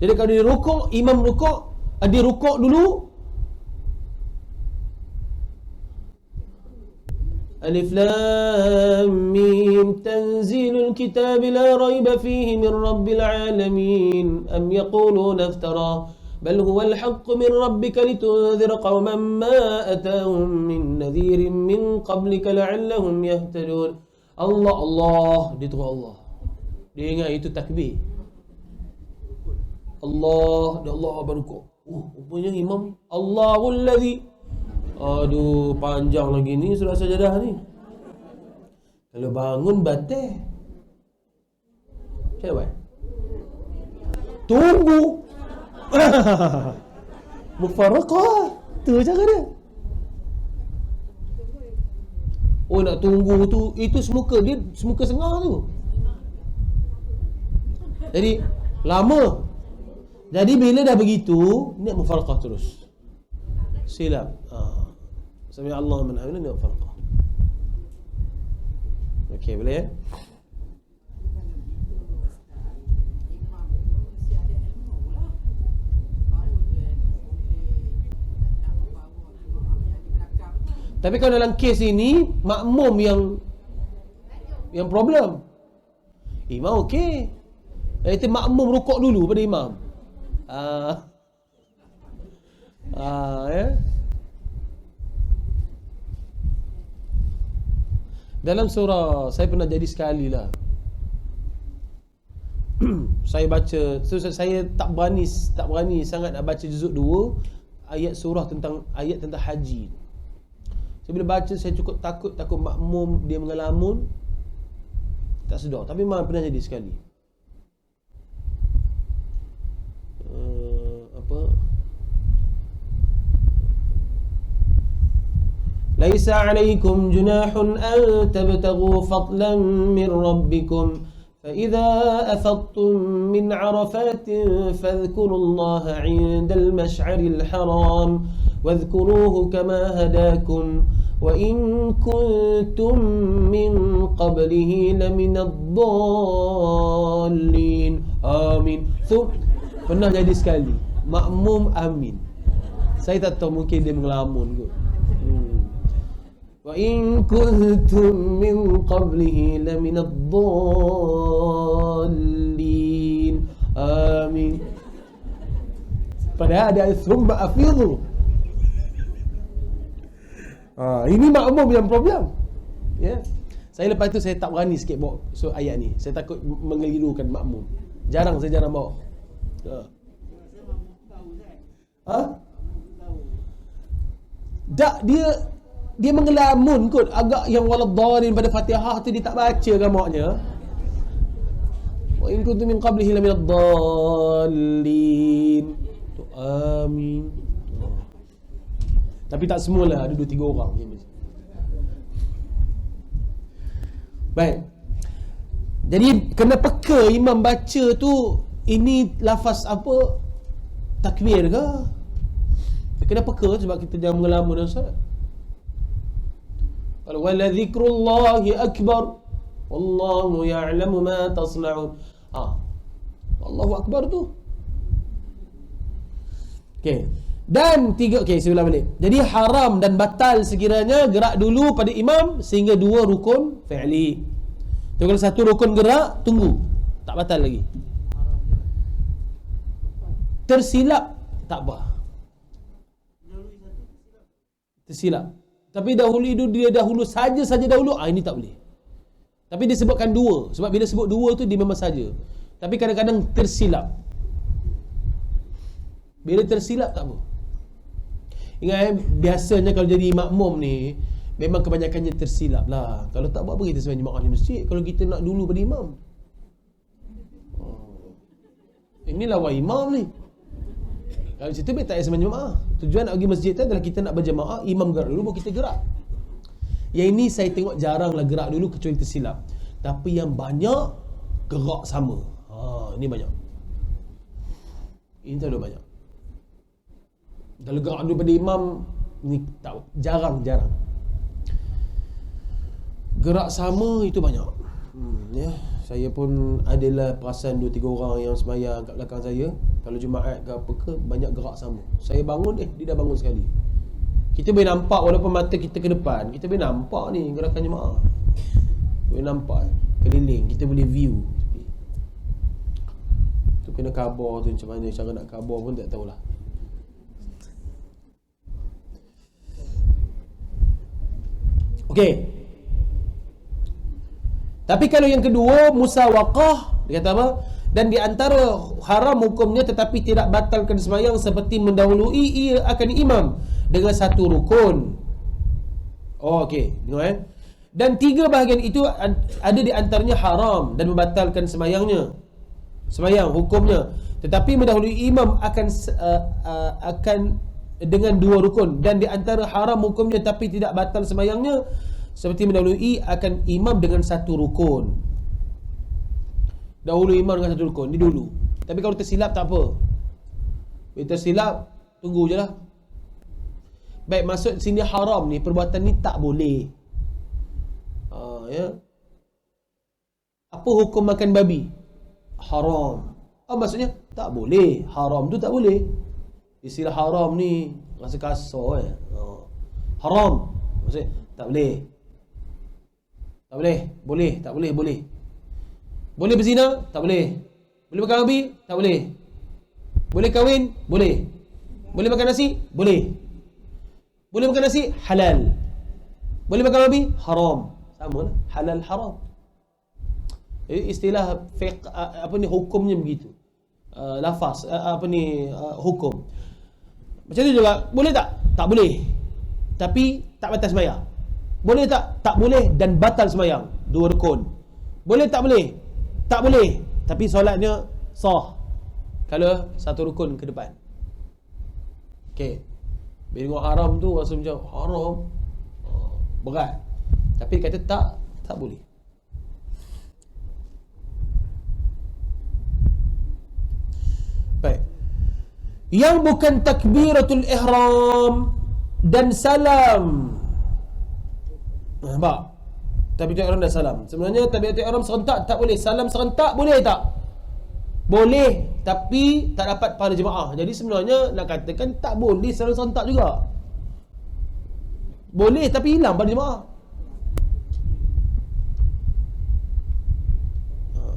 Jadi kalau dia rukuk, imam rukuk, dia rukuk dulu, Alif Lam Mim Tanzilul Kitab la raiba fihi min Rabbil Alamin am yaquluna iftara bal huwal haqqu min rabbika litunzira qauman ma atahum min nadhirin min qablika la'allahum yahtadun. Allah, Allah, dia terus Allah. Dia ingat itu takbir. Allah, dia Allah baru kok. Rupanya imam Allahul ladzi. Aduh, panjang lagi ni surah sajadah ni. Kalau bangun batal. Macam mana? Tunggu. Mufaraqah. Tu cara dia. Oh, nak tunggu tu, itu semuka dia, semuka sengah tu. Jadi lama. Jadi bila dah begitu, ni mufaraqah terus. Silap. Sami Allah man hamida, ni mufaraqah. Okey, boleh ya? Tapi kalau dalam kes ini makmum yang problem. Imam okey. Itu makmum rukuk dulu pada imam. Ya. Dalam surah, saya pernah jadi sekali lah. Saya baca, saya tak berani sangat nak baca juzuk 2 ayat surah tentang haji. Saya bila baca, saya cukup takut makmum dia mengelamun, tak sedar. Tapi memang pernah jadi sekali. Laisa 'alaikum junahun an tabtaghu fadlan min rabbikum fa idza afadtum min 'arafatin fadhkurullaha 'inda al-mash'aril haram wadhkuruhu kama hadakum wa in kuntum min qablihi laminadh-dhallin. Amin. So, pernah jadi sekali makmum amin. Saya tak tahu, mungkin dia mengelamun kot. Wa in kuntum min qablihi laminadh-dhallin. Amin. Padahal ada thumma afidhu. Ini makmum yang problem. Ya. Saya lepas tu saya tak berani sikit bawa ayat ni. Saya takut mengelirukan makmum. Jarang bawa. Tak, dia mengelamun kot. Agak yang waladhdallin pada Fatihah tu dia tak baca kan maknya. Wa in kuntum min qablihi laminadh-dhallin. Amin. Tapi tak semualah, ada 2-3 orang. Baik. Jadi kena peka imam baca tu, ini lafaz apa? Takbir ke? Kena peka sebab kita jangan mengelamun dalam solat. Qala wala dzikrullahi akbar wallahu ya'lamu ma tasna'un. Allahu akbar tu. Okey. Dan 3, okey, saya ulang balik. Jadi haram dan batal sekiranya gerak dulu pada imam sehingga 2 rukun fi'li. Tapi kalau 1 rukun gerak, tunggu. Tak batal lagi. Tersilap tak apa. Tersilap. Tapi dia dahulu saja dahulu, ini tak boleh. Tapi dia sebutkan 2. Sebab bila sebut 2 tu dia memang saja. Tapi kadang-kadang tersilap. Bila tersilap tak apa. Ingat biasanya kalau jadi makmum ni memang kebanyakannya tersilap lah. Kalau tak buat apa kita sembahyang jemaah di masjid, kalau kita nak dulu pada imam. Inilah wa imam ni. Kalau situ tak payah sembahyang jemaah. Tujuan nak pergi masjid tu adalah kita nak berjemaah, imam gerak dulu baru kita gerak. Yang ini saya tengok jaranglah gerak dulu kecuali tersilap. Tapi yang banyak gerak sama. Ini banyak. Ini tak ada banyak. Kalau gerak dulu pada imam ni tak, jarang. Gerak sama itu banyak. Ya, saya pun adalah perasan 2-3 orang yang sembahyang kat belakang saya. Kalau Jumaat ke apa ke, banyak gerak sama. Saya bangun, dia dah bangun sekali. Kita boleh nampak walaupun mata kita ke depan, kita boleh nampak ni gerakan jemaah. Boleh nampak keliling, kita boleh view. Tu kena khabar tu macam mana, cara nak khabar pun tak tahulah. Okey. Tapi kalau yang kedua, musawaqah, dia kata apa? Dan di antara haram hukumnya tetapi tidak batalkan sembahyang seperti mendahului ia akan imam dengan satu rukun. Oh, okey. Tengok Dan 3 bahagian itu ada di antaranya haram dan membatalkan sembahyangnya. Sembahyang hukumnya. Tetapi mendahului imam akan dengan 2 rukun, dan di antara haram hukumnya tapi tidak batal sembahyangnya seperti mendahului akan imam dengan satu rukun. Dahulu imam dengan satu rukun, ni dulu. Tapi kalau tersilap tak apa. Bila tersilap, tunggu je lah. Baik, maksud sini haram ni, perbuatan ni tak boleh. Ya. Apa hukum makan babi? Haram. Maksudnya tak boleh. Haram tu tak boleh. Istilah haram ni rasa kasar haram maksudnya tak boleh. Tak boleh. Boleh. Tak boleh. Boleh. Boleh berzina? Tak boleh. Boleh makan babi? Tak boleh. Boleh kahwin? Boleh. Boleh makan nasi? Boleh. Boleh makan nasi? Halal. Boleh makan babi? Haram. Sama lah. Halal haram. Jadi istilah fiqh, hukumnya begitu. Lafaz hukum. Macam tu juga. Boleh tak? Tak boleh. Tapi tak batal sembahyang. Boleh tak? Tak boleh dan batal sembahyang. 2 rukun. Boleh tak boleh? Tak boleh. Tapi solatnya sah kalau 1 rukun ke depan. Okey. Bila tengok haram tu rasa macam haram, berat. Tapi dia kata tak boleh. Baik. Yang bukan takbiratul ihram dan salam. Nampak? Takbiratul ihram dan salam. Sebenarnya takbiratul ihram serentak tak boleh. Salam serentak boleh tak? Boleh, tapi tak dapat pahala jemaah. Jadi sebenarnya nak katakan tak boleh salam serentak juga. Boleh tapi hilang pahala jemaah.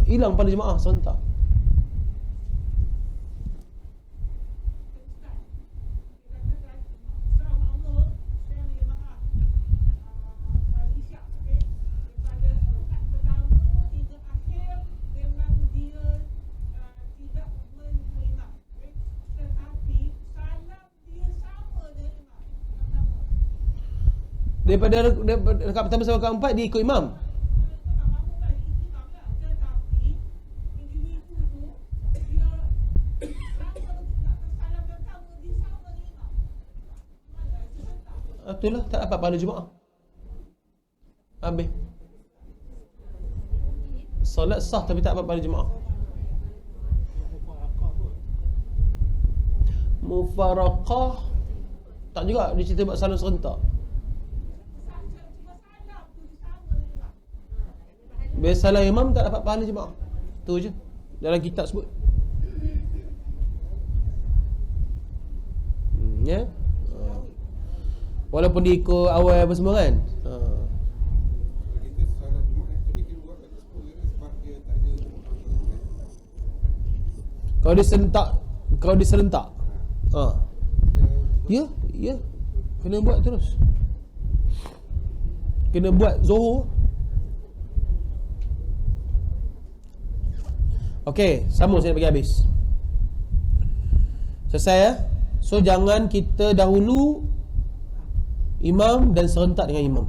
Hilang pahala jemaah serentak. Daripada rakaat pertama sampai rakaat 4 dia ikut imam. Itulah tak dapat pahala Jumaat. Habis. Solat sah tapi tak dapat pahala Jumaat. Mufaraqah tak juga, dia cerita buat salam serentak. Bila salam imam tak dapat pahala jemaah. Tu je dalam kitab sebut. Ya. Walaupun dia ikut awal apa semua kan. Kita solat Jumaat tu dia kena buat pada 10 sebab dia tak ada Jumaat. Kalau dia serentak. Ya. Kena buat terus. Kena buat Zuhur. Okey, sambung saya nak bagi habis. Selesai ya. So jangan kita dahulu imam dan serentak dengan imam.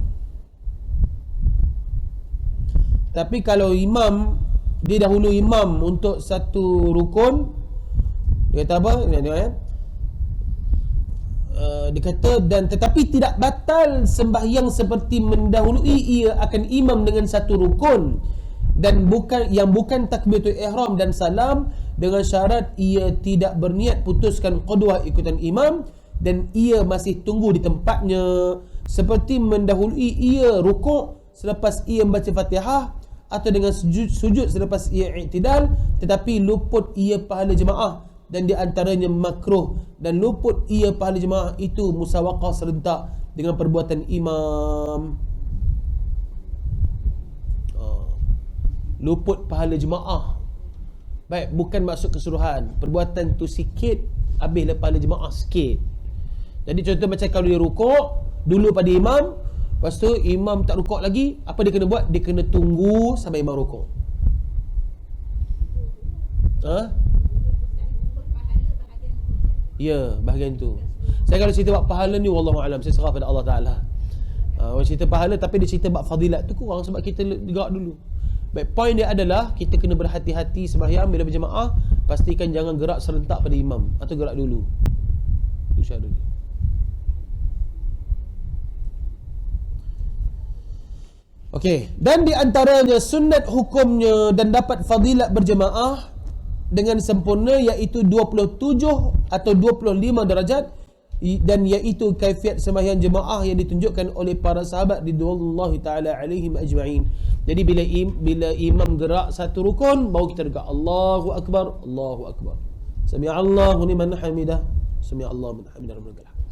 Tapi kalau imam, dia dahulu imam untuk satu rukun, dia kata apa? Nak tengok ya. Dia kata dan tetapi tidak batal sembahyang seperti mendahului ia akan imam dengan satu rukun dan bukan takbiratul ihram dan salam dengan syarat ia tidak berniat putuskan qudwah ikutan imam dan ia masih tunggu di tempatnya seperti mendahului ia rukuk selepas ia membaca Fatihah atau dengan sujud selepas ia i'tidal tetapi luput ia pahala jemaah dan di antaranya makruh dan luput ia pahala jemaah itu musawaqah serentak dengan perbuatan imam. Luput pahala jemaah. Baik, bukan maksud keseluruhan. Perbuatan tu sikit, habislah pahala jemaah sikit. Jadi contoh macam kalau dia rukuk dulu pada imam, Lepas tu imam tak rukuk lagi, apa dia kena buat? Dia kena tunggu sampai imam rukuk. Ya, bahagian tu. Saya kalau cerita bab pahala ni wallahu alam, saya serah pada Allah Taala. Orang cerita pahala tapi dia cerita bab fadilat tu kurang sebab kita gerak dulu. Baik, poin dia adalah kita kena berhati-hati sembahyang bila berjemaah, pastikan jangan gerak serentak pada imam atau gerak dulu. Itu syarat dulu. Okey, dan di antaranya sunat hukumnya dan dapat fadilat berjemaah dengan sempurna iaitu 27 atau 25 darajat, dan iaitu kaifiat sembahyang jemaah yang ditunjukkan oleh para sahabat ridwanullahi taala alaihim ajma'in. Jadi bila imam gerak satu rukun, baru kita dekat Allahu akbar, Allahu akbar. Sami'allahu liman hamidah, sami'allahu liman hamidah rabbana lakal hamd.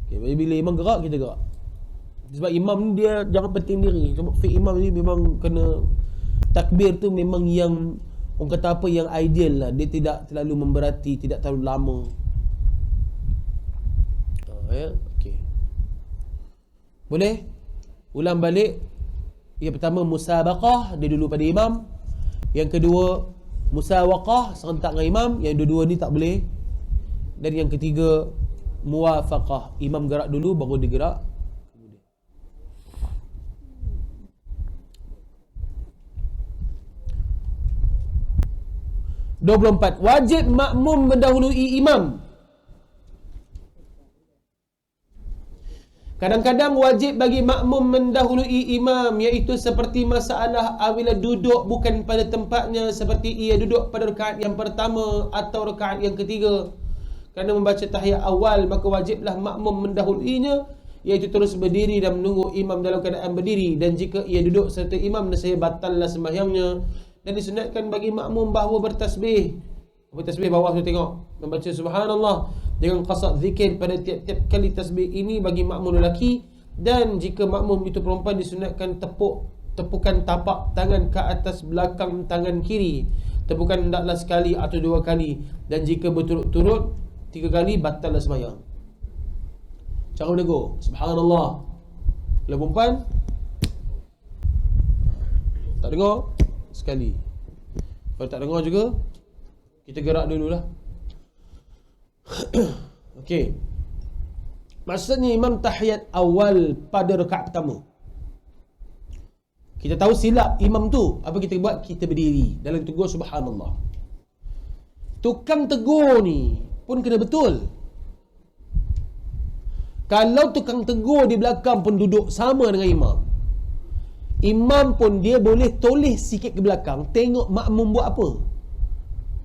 Okey, bila imam gerak, kita gerak. Sebab imam ni dia jangan penting diri. Sebab fiqh imam ni memang kena, takbir tu memang yang orang kata apa, yang ideal lah. Dia tidak terlalu memberati, tidak terlalu lama. Ya, okey. Boleh? Ulang balik. Yang pertama musabaqah, dia dulu pada imam. Yang kedua musawaqah, serentak dengan imam. Yang dua-dua ni tak boleh. Dan yang ketiga muwafaqah, imam gerak dulu baru dia gerak. 24. Wajib makmum mendahului imam. Kadang-kadang wajib bagi makmum mendahului imam, iaitu seperti masalah apabila duduk bukan pada tempatnya, seperti ia duduk pada rakaat yang pertama atau rakaat yang ketiga. Kerana membaca tahiyat awal, maka wajiblah makmum mendahuluinya, iaitu terus berdiri dan menunggu imam dalam keadaan berdiri. Dan jika ia duduk serta imam, nescaya batallah sembahyangnya. Dan disunatkan bagi makmum bahawa bertasbih. Bertasbih bawah tu tengok, membaca subhanallah dengan qasad zikir pada tiap-tiap kali tasbih ini bagi makmum lelaki. Dan jika makmum itu perempuan, disunatkan tepukan tapak tangan ke atas belakang tangan kiri. Tepukan hendaklah sekali atau dua kali. Dan jika berturut-turut 3 kali, batallah sembahyang. Cara menegur subhanallah. Kalau perempuan tak dengar, sekali. Kalau tak dengar juga, kita gerak dululah. Okey. Maksudnya imam tahiyat awal pada rakaat pertama. Kita tahu silap imam tu, apa kita buat? Kita berdiri dalam tegur subhanallah. Tukang tegur ni pun kena betul. Kalau tukang tegur di belakang pun duduk sama dengan imam, imam pun dia boleh toleh sikit ke belakang, tengok makmum buat apa.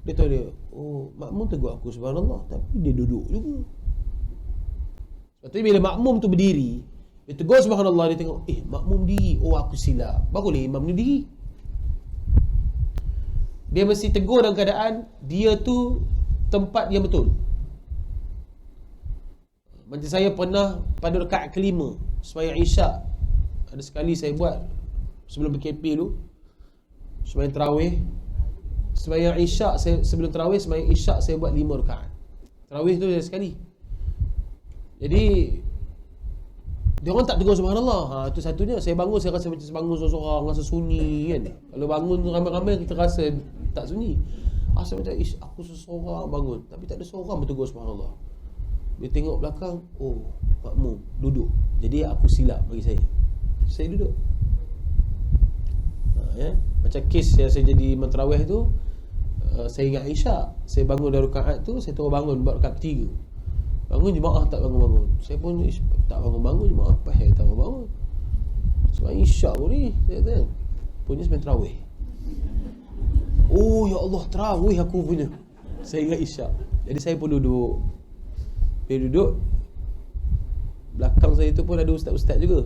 Dia tahu dia, oh makmum tegur aku subhanallah, tapi dia duduk juga. Lepas tu bila makmum tu berdiri, dia tegur subhanallah, dia tengok, makmum diri, oh aku silap, barulah imam ni diri. Dia mesti tegur dalam keadaan dia tu tempat yang betul. Macam saya pernah pada rakaat kelima sembahyang isyak, ada sekali saya buat sebelum PKP dulu, sembahyang tarawih. Sembahyang isyak saya, sebelum tarawih sembahyang isyak saya buat 5 rakaat. Tarawih tu saya sekali. Jadi dia orang tak tegur subhanallah. Tu satunya, saya bangun saya rasa macam bangun seorang-seorang, rasa sunyi kan. Kalau bangun ramai-ramai kita rasa tak sunyi. Rasa macam aku seorang bangun, tapi tak ada seorang bertegur subhanallah. Dia tengok belakang, oh makmum duduk. Jadi aku silap bagi saya. Saya duduk. Ya, macam kes yang saya jadi imam tarawih tu, saya ingat isyak, saya bangun dari rakaat tu, saya terus bangun buat rakaat ketiga. Bangun jemaah tak bangun-bangun. Saya pun tak bangun-bangun, jemaah apa saya tak bangun. Sebab isyak pun ni, saya kata punya sembahyang tarawih. Oh ya Allah, tarawih aku punya. Saya ingat isyak. Jadi saya pun duduk. Bila duduk, belakang saya tu pun ada ustaz-ustaz juga.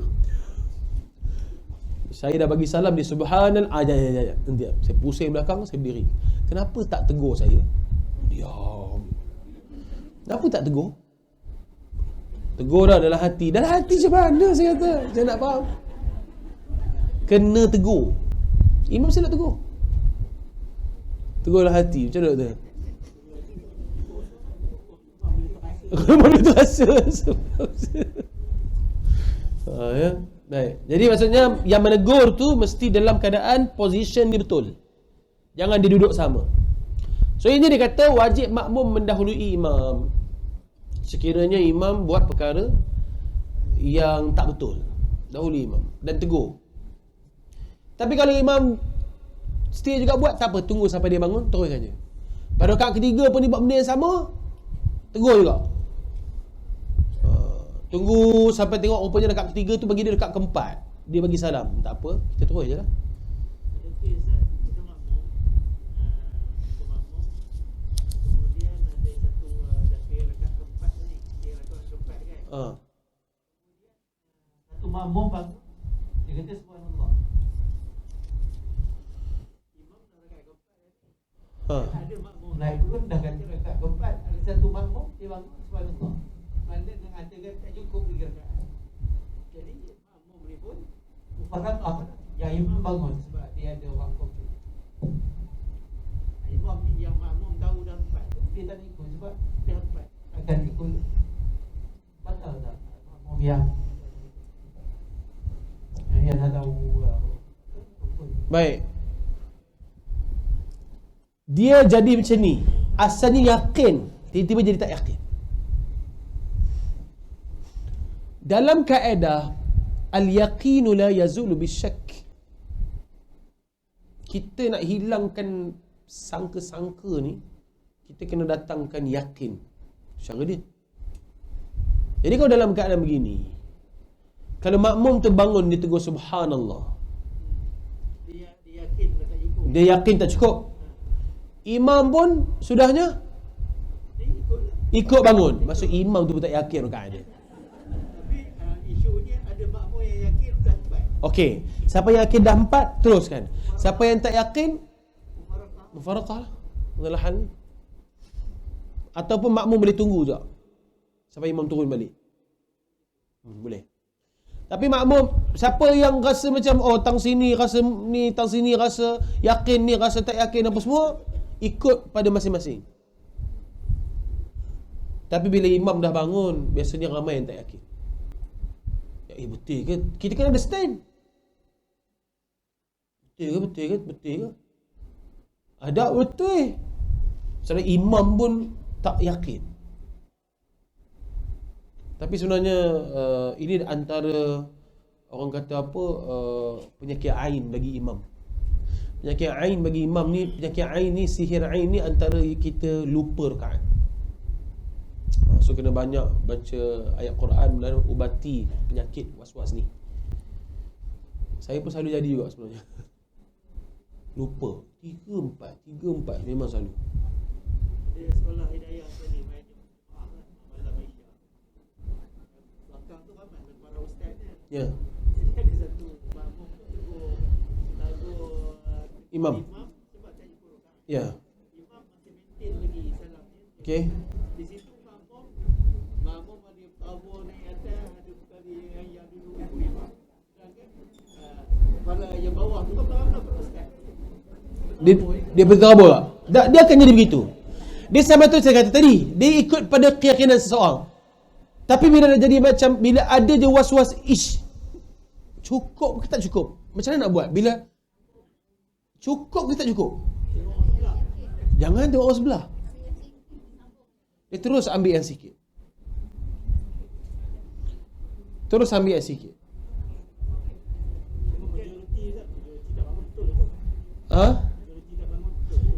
Saya dah bagi salam, dia subhanallah, nanti saya pusing belakang, saya berdiri. Kenapa tak tegur saya? Diam. Kenapa tak tegur? Tegur dah dalam hati. Dalam hati macam mana saya kata? Saya nak faham. Kena tegur. Imam saya nak tegur. Tegur dalam hati. Macam mana kata? Mana tu rasa? Ya. Baik. Jadi maksudnya yang menegur tu mesti dalam keadaan position dia betul. Jangan dia duduk sama. So ini dia kata wajib makmum mendahului imam sekiranya imam buat perkara yang tak betul. Dahului imam dan tegur. Tapi kalau imam stay juga buat, tak apa, tunggu sampai dia bangun, teruskan je. Pada rakaat ketiga pun dia buat benda yang sama, tegur juga. Tunggu sampai tengok rupanya rakaat ketiga tu bagi dia rakaat keempat, dia bagi salam, tak apa, kita terus je lah. Okey, Ustaz, kita makmum. Kita makmum. Kemudian ada satu dah kira rakaat keempat ni. Kira rakaat keempat kan. Satu makmum bangun, dia kata subhanallah. Imam dah rakaat keempat kan. Ada makmum lain pun dah kata rakaat keempat. Ada satu makmum, dia bangun subhanallah. Mana nak katakan tak cukup 3 rakaat. Jadi makmum ni pun mufarakah yang imam bangun sebab dia ada wakaf tu. Imam ni yang makmum tahu dah 4 tu dia tak ikut sebab dah 4. Akan ikut batal tak makmum yang dah tahu. Baik. Dia jadi macam ni, asalnya yakin, tiba-tiba jadi tak yakin. Dalam kaedah al-yaqinu la yazulu bisyak. Kita nak hilangkan sangka-sangka ni, kita kena datangkan yakin cara dia. Jadi kalau dalam keadaan begini, kalau makmum terbangun dia tegur subhanallah, Dia yakin tak cukup. dia yakin tak cukup, imam pun sudahnya Dia ikutlah. ikut bangun, maksud imam tu pun tak yakin rakaat dia. Isunya ada makmum yang yakin dah 4. Okey, siapa yang yakin dah 4, teruskan. Siapa yang tak yakin, mufarakah lah, pengalahan. Ataupun makmum boleh tunggu juga sampai imam turun balik. Boleh. Tapi makmum, siapa yang rasa macam tang sini rasa ni, tang sini rasa yakin ni, rasa tak yakin apa semua, ikut pada masing-masing. Tapi bila imam dah bangun, biasanya ramai yang tak yakin. Betul ke? Kita kena understand. Betul ke? Ada betul. Sebenarnya imam pun tak yakin. Tapi sebenarnya ini antara orang kata apa, penyakit ain bagi imam. Penyakit ain bagi imam ni, penyakit ain ni, sihir ain ni antara kita lupa rakaat. So kena banyak baca ayat Quran dan ubati penyakit was-was ni. Saya pun selalu jadi juga sebenarnya. Lupa 3-4 memang selalu. Dia sekolah hidayah tadi main malam Isya. Belakang tu ramai para ustaz dia. Ya. Dia ada satu makmum tegur Imam. sebab tak cukup rakaat. Ya. Imam masih maintain lagi salam dia. Okey. Di situ makmum ada tabur naik atas, ada kali yang dulu imam. Kepala yang bawah tu kan beramlah pada ustaz. Dia berterabur tak? Dia akan jadi begitu. Dia sama tu saya kata tadi, dia ikut pada keyakinan seseorang. Tapi bila dah jadi macam, bila ada je was-was, cukup ke tak cukup? Macam mana nak buat? Bila cukup ke tak cukup? Jangan tengok orang sebelah. Dia terus ambil yang sikit.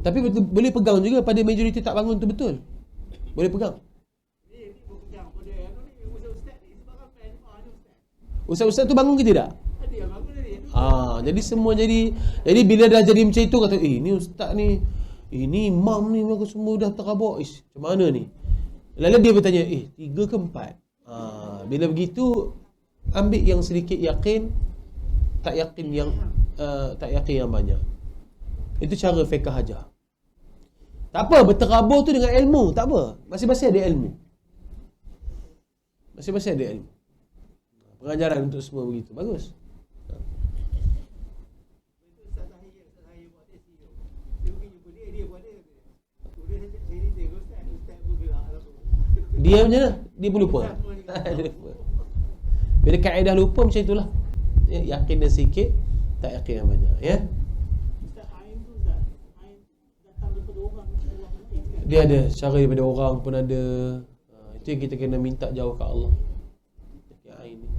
Tapi boleh pegang juga pada majoriti tak bangun tu betul. Boleh pegang. Ni berpegang pada ustaz ni sebab ramai ni ustaz. Ustaz-ustaz tu bangun ke tidak? Ada yang bangun tadi. Jadi semua jadi bila dah jadi macam itu kata, ni ustaz ni, ini imam ni mereka semua dah terabak. Macam mana ni? Lalu dia bertanya, 3 ke 4? Bila begitu, ambil yang sedikit yakin, tak yakin yang banyak. Itu cara fiqh ajar. Tak apa, berterabur tu dengan ilmu, tak apa. Masing-masing ada ilmu. Pengajaran untuk semua begitu. Bagus. Ustaz Tahir buat tesi tu. Dia pergi jumpa dia buat dia. Kemudian saya cerita ustaz bergerak lah tu. Dia macam mana? Dia pun lupa. Bila kaedah lupa macam itulah. Ya, yakin dan sikit, tak yakin yang banyak. Ya. Dia ada cara daripada orang pun ada. Itu yang kita kena minta jauh kat Allah. Ain ni.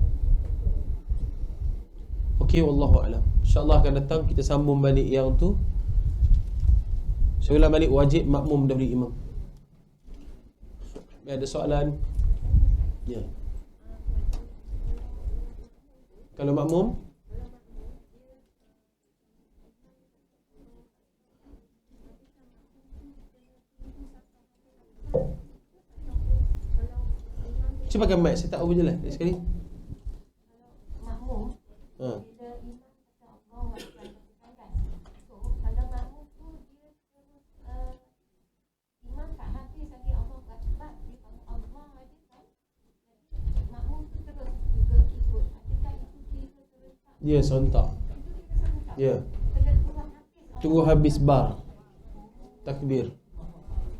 Okey, wallahu a'lam. InsyaAllah akan datang kita sambung balik yang tu. Saya ulang balik, wajib makmum dahulu imam. Ada soalan? Ya. Kalau makmum, cuba pakai mic, saya tak tahu jelas sekali. Makmum, Ha. bila imam kata Allah kan. So, kalau makmum tu dia imam tak habis lagi Allah Akbar, dia bangun Allah aja kan. Jadi makmum tu terus juga ikut. Adakah itu kira serentak? Dia serentak. Ya. Kena tunggu habis. Tunggu habis bar. Takbir.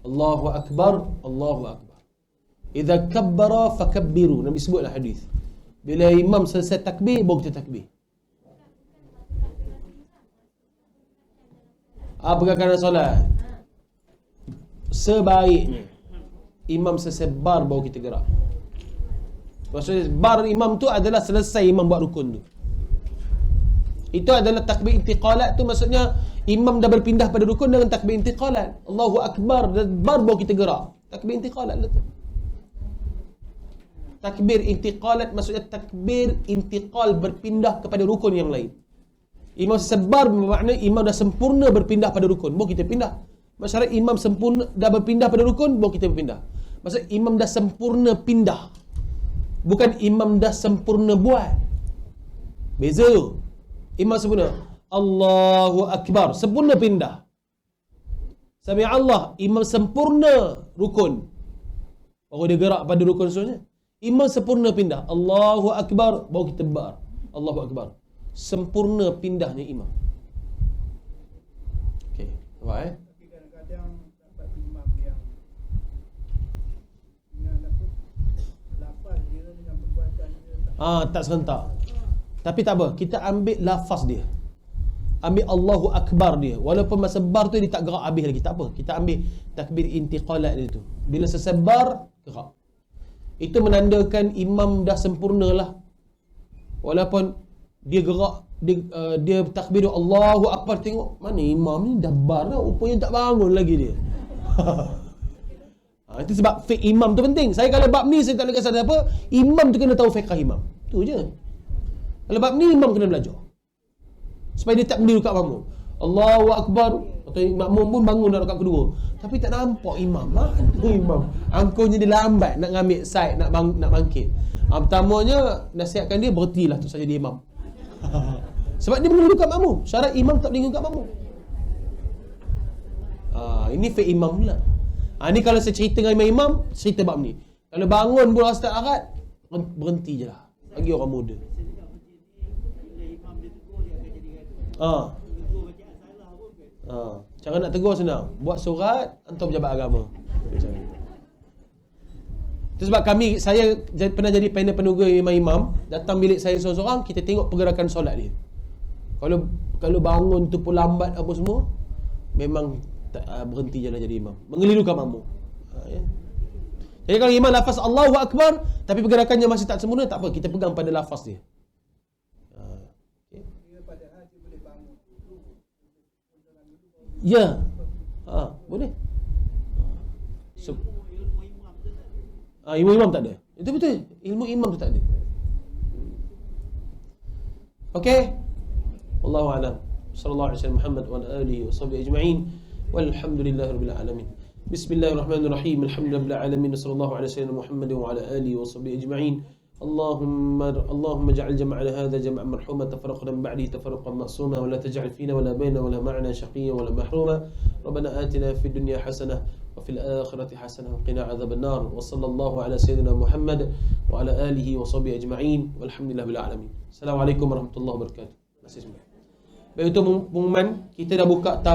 Allahu Akbar, Allahu Akbar. Idza kabbara fakabbiru. Nabi sebutlah hadis. Bila imam selesai takbir, baru kita takbir. Pergerakan solat. Sebaiknya imam selesai bar baru kita gerak. Maksudnya bar imam tu adalah selesai imam buat rukun tu. Itu adalah takbir intiqalat tu, maksudnya imam dah berpindah pada rukun dengan takbir intiqalat. Allahu Akbar dan bar baru kita gerak. Takbir intiqalat lah tu. Takbir intiqalat maksudnya takbir intiqal, berpindah kepada rukun yang lain. Imam sebar bermakna imam dah sempurna berpindah pada rukun, baru kita pindah. Maksudnya imam sempurna dah berpindah pada rukun, baru kita berpindah. Maksud imam dah sempurna pindah, bukan imam dah sempurna buat. Beza. Imam sempurna Allahu Akbar, sempurna pindah. Sami Allah, imam sempurna rukun, baru dia gerak pada rukun seterusnya. Imam sempurna pindah Allahu Akbar, baru kita bar Allahu Akbar. Sempurna pindahnya imam. Okey, nampak Tapi kadang-kadang dapat imam yang lafaz dia dengan perbuatan dia tak serentak. Tapi tak apa, kita ambil lafaz dia, ambil Allahu Akbar dia, walaupun masa bar tu dia tak gerak habis lagi, tak apa, kita ambil takbir intiqalat dia tu. Bila selesai bar, gerak. Itu menandakan imam dah sempurna lah. Walaupun dia gerak, dia takbir Allahu Akbar, tengok mana imam ni dah bar dah, rupanya tak bangun lagi dia. Itu sebab fiqh imam tu penting. Saya kalau bab ni saya tak boleh kasar apa, imam tu kena tahu fiqh imam. Tu je. Kalau bab ni imam kena belajar, supaya dia tak meniru kat makmum. Allahu Akbar, atau makmum pun bangun dah rakaat kedua, tapi tak nampak imam. Mana imam? Angkuhnya dia lambat nak ngambil side, nak bangkit. Pertamanya nasihatkan dia, berhentilah tu saja dia imam. Sebab dia meniru kat makmum. Syarat imam tak meniru kat makmum. Ini fiqh imam pula. Ni kalau saya cerita dengan imam, cerita bab ni. Kalau bangun pun start akad, berhenti je lah. Bagi orang muda. Cara nak tegur senang. Buat surat, hantar pejabat agama. Itu sebab saya pernah jadi panel penuga imam-imam. Datang bilik saya seorang-seorang, kita tengok pergerakan solat dia. Kalau bangun tu pun lambat apa semua, memang berhenti je lah jadi imam. Mengelirukan makmum. Ya. Jadi kalau imam lafaz Allahu Akbar, tapi pergerakannya masih tak sempurna, tak apa, kita pegang pada lafaz dia. Ya. Boleh. Ilmu imam tak ada. Itu betul. Ilmu imam tu tak ada. Okey. Wallahu a'lam. Sallallahu alaihi wasallam Muhammad wa ala alihi wa sahbihi ajma'in. Walhamdulillahirabbil alamin. Bismillahirrahmanirrahim. Alhamdulillahirabbil alamin. Sallallahu alaihi wasallam Muhammad wa ala alihi wa sahbihi ajma'in. اللهم اجعل جمعنا هذا جمعا مرحوما تفرقنا من بعده تفرقا معصوما ولا تجعل فينا ولا بيننا ولا معنا شقيا ولا محروما ربنا آتنا في الدنيا حسنة وفي الآخرة حسنة وقنا عذاب النار وصلى الله على سيدنا محمد وعلى آله وصحبه أجمعين والحمد لله بالعالمين. السلام عليكم ورحمة الله وبركاته. Baik, itu pengumuman kita dah buka tab